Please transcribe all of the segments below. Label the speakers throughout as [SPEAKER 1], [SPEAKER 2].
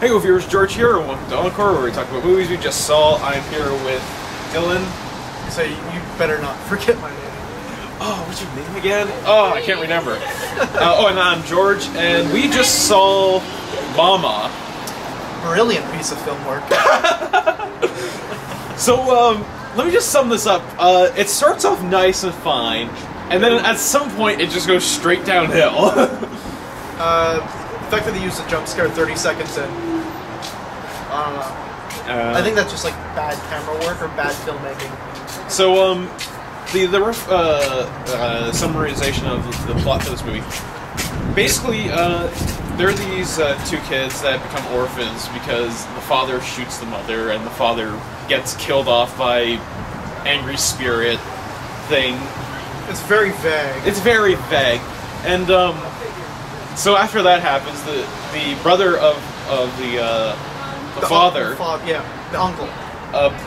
[SPEAKER 1] Hey viewers, George here, and welcome to Encore, where we talk about movies we just saw. I'm here with Dylan.
[SPEAKER 2] So you better not forget my name.
[SPEAKER 1] Oh, what's your name again? Oh, I can't remember. And I'm George, and we just saw Mama.
[SPEAKER 2] Brilliant piece of film work.
[SPEAKER 1] So, let me just sum this up. It starts off nice and fine, and then at some point it just goes straight downhill.
[SPEAKER 2] The fact that they used a jump scare 30 seconds in, I don't know. I think that's just like bad camera work or bad filmmaking.
[SPEAKER 1] So, the rough summarization of the plot for this movie. Basically, there are these two kids that become orphans because the father shoots the mother, and the father gets killed off by angry spirit thing.
[SPEAKER 2] It's very vague.
[SPEAKER 1] It's very vague, and so after that happens, the brother of the father,
[SPEAKER 2] the uncle,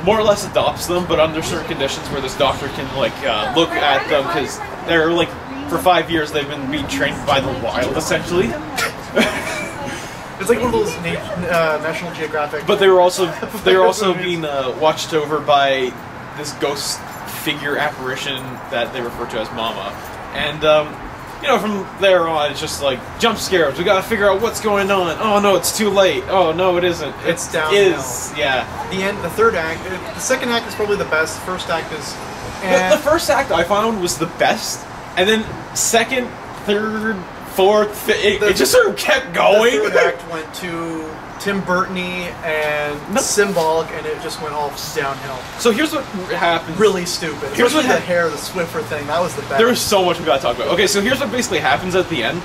[SPEAKER 1] more or less adopts them, but under certain conditions where this doctor can like look at them because they're like for 5 years they've been being trained by the wild essentially.
[SPEAKER 2] It's like one of those National Geographic.
[SPEAKER 1] But they were also being watched over by this ghost figure apparition that they refer to as Mama, and you know, from there on, it's just like jump scares. We gotta figure out what's going on. Oh no, it's too late. Oh no, it isn't.
[SPEAKER 2] It's downhill.
[SPEAKER 1] Yeah.
[SPEAKER 2] The end. The third act. The second act is probably the best. The first act is.
[SPEAKER 1] The first act I found was the best, and then second, third, fourth, fifth, it just sort of kept going.
[SPEAKER 2] The third act went to Tim Burton-y and symbolic, and it just went all downhill.
[SPEAKER 1] So here's what happens.
[SPEAKER 2] Really stupid. Here's what the hair, the Swiffer thing. That was the best.
[SPEAKER 1] There was so much we gotta talk about. Okay, so here's what basically happens at the end.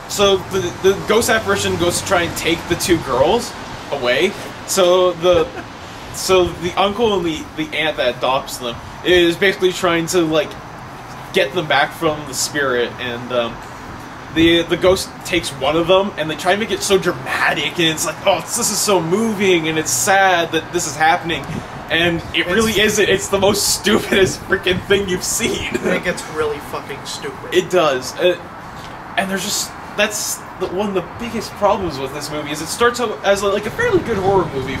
[SPEAKER 1] So the ghost apparition goes to try and take the two girls away. So the uncle and the aunt that adopts them is basically trying to like get them back from the spirit, and the ghost takes one of them, and they try and make it so dramatic, and it's like, oh, this is so moving, and it's sad that this is happening, and it really isn't. It's the most stupidest freaking thing you've seen.
[SPEAKER 2] It gets really fucking stupid.
[SPEAKER 1] It does, and there's just one of the biggest problems with this movie is it starts out as like a fairly good horror movie,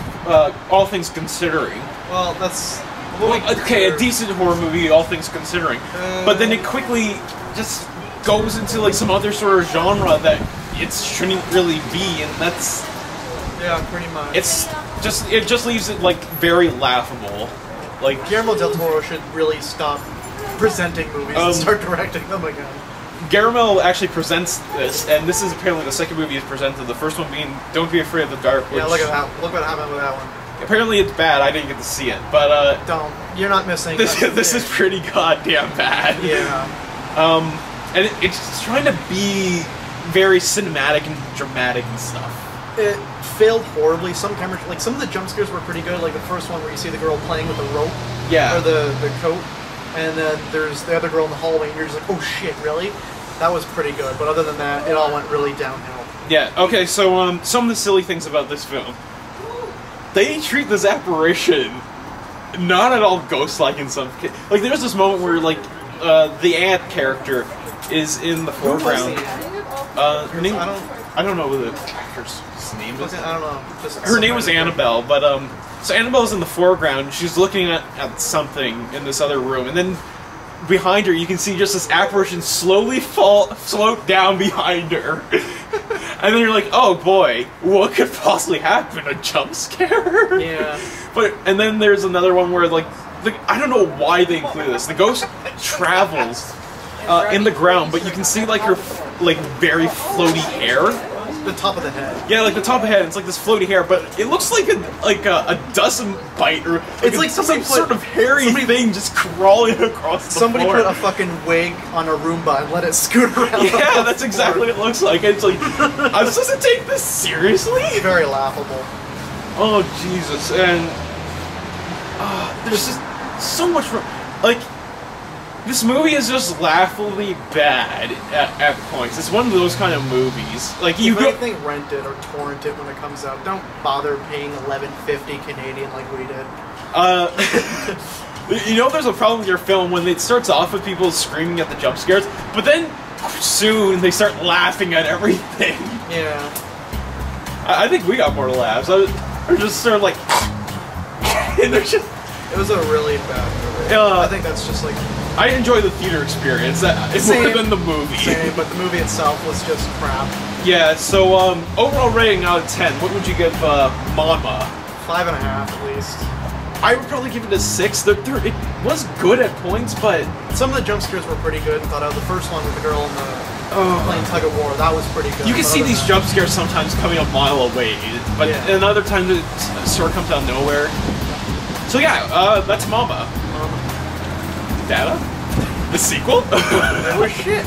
[SPEAKER 1] all things considering.
[SPEAKER 2] Well, that's
[SPEAKER 1] okay, a decent horror movie, all things considering, but then it quickly just goes into like some other sort of genre that it shouldn't really be, and that's
[SPEAKER 2] pretty much.
[SPEAKER 1] It just leaves it like very laughable. Like
[SPEAKER 2] Guillermo del Toro should really stop presenting movies and start directing them again.
[SPEAKER 1] Guillermo actually presents this, and this is apparently the second movie he's presented. The first one being Don't Be Afraid of the Dark.
[SPEAKER 2] Yeah, look at that. Look what happened with that one.
[SPEAKER 1] Apparently it's bad. I didn't get to see it, but
[SPEAKER 2] don't. You're not missing.
[SPEAKER 1] This is pretty goddamn bad.
[SPEAKER 2] Yeah.
[SPEAKER 1] And it's trying to be very cinematic and dramatic and stuff.
[SPEAKER 2] It failed horribly. Some cameras, like some of the jump scares were pretty good. Like the first one where you see the girl playing with the rope, or the coat, and then there's the other girl in the hallway, and you're just like, oh shit, really? That was pretty good. But other than that, it all went really downhill. Yeah.
[SPEAKER 1] Okay. So some of the silly things about this film, they treat this apparition not at all ghost-like in some. Like there's this moment where like the aunt character is in the foreground. Her name, I don't know what the actress' name is.
[SPEAKER 2] I don't know.
[SPEAKER 1] Her name was Annabelle, but so Annabelle's in the foreground. She's looking at something in this other room, and then behind her you can see just this apparition slowly float down behind her. And then you're like, oh boy, what could possibly happen? A jump scare?
[SPEAKER 2] Yeah.
[SPEAKER 1] And then there's another one where like I don't know why they included this. The ghost travels in the ground, but you can see like her like very floaty hair.
[SPEAKER 2] The top of the head.
[SPEAKER 1] Yeah, like the top of the head. It's like this floaty hair, but it looks like a dozen bite, or
[SPEAKER 2] it's like
[SPEAKER 1] some sort of hairy thing just crawling across the floor.
[SPEAKER 2] Somebody put a fucking wig on a Roomba and let it scoot around.
[SPEAKER 1] Yeah, that's exactly what it looks like. It's like, I'm supposed to take this seriously?
[SPEAKER 2] Very laughable.
[SPEAKER 1] Oh Jesus! And there's just so much like. This movie is just laughably bad at points. It's one of those kind of movies. Like you
[SPEAKER 2] anything, rent it or torrent it when it comes out. Don't bother paying $11.50 Canadian like we did.
[SPEAKER 1] You know, there's a problem with your film when it starts off with people screaming at the jump scares, but then soon they start laughing at everything.
[SPEAKER 2] Yeah.
[SPEAKER 1] I think we got more laughs. We're just sort of like, and there's just.
[SPEAKER 2] It was a really bad movie. I think that's just like.
[SPEAKER 1] I enjoy the theater experience. It's more than the movie.
[SPEAKER 2] Same, but the movie itself was just crap.
[SPEAKER 1] Yeah. So overall rating out of 10, what would you give Mama?
[SPEAKER 2] 5.5 at least.
[SPEAKER 1] I would probably give it a 6. It was good at points, but
[SPEAKER 2] some of the jump scares were pretty good. Thought out the first one with the girl in the playing tug of war, that was pretty good.
[SPEAKER 1] You can see these jump scares sometimes coming a mile away, but another time it sort of comes out of nowhere. So yeah, that's Mama. Dada? The sequel?
[SPEAKER 2] That was shit.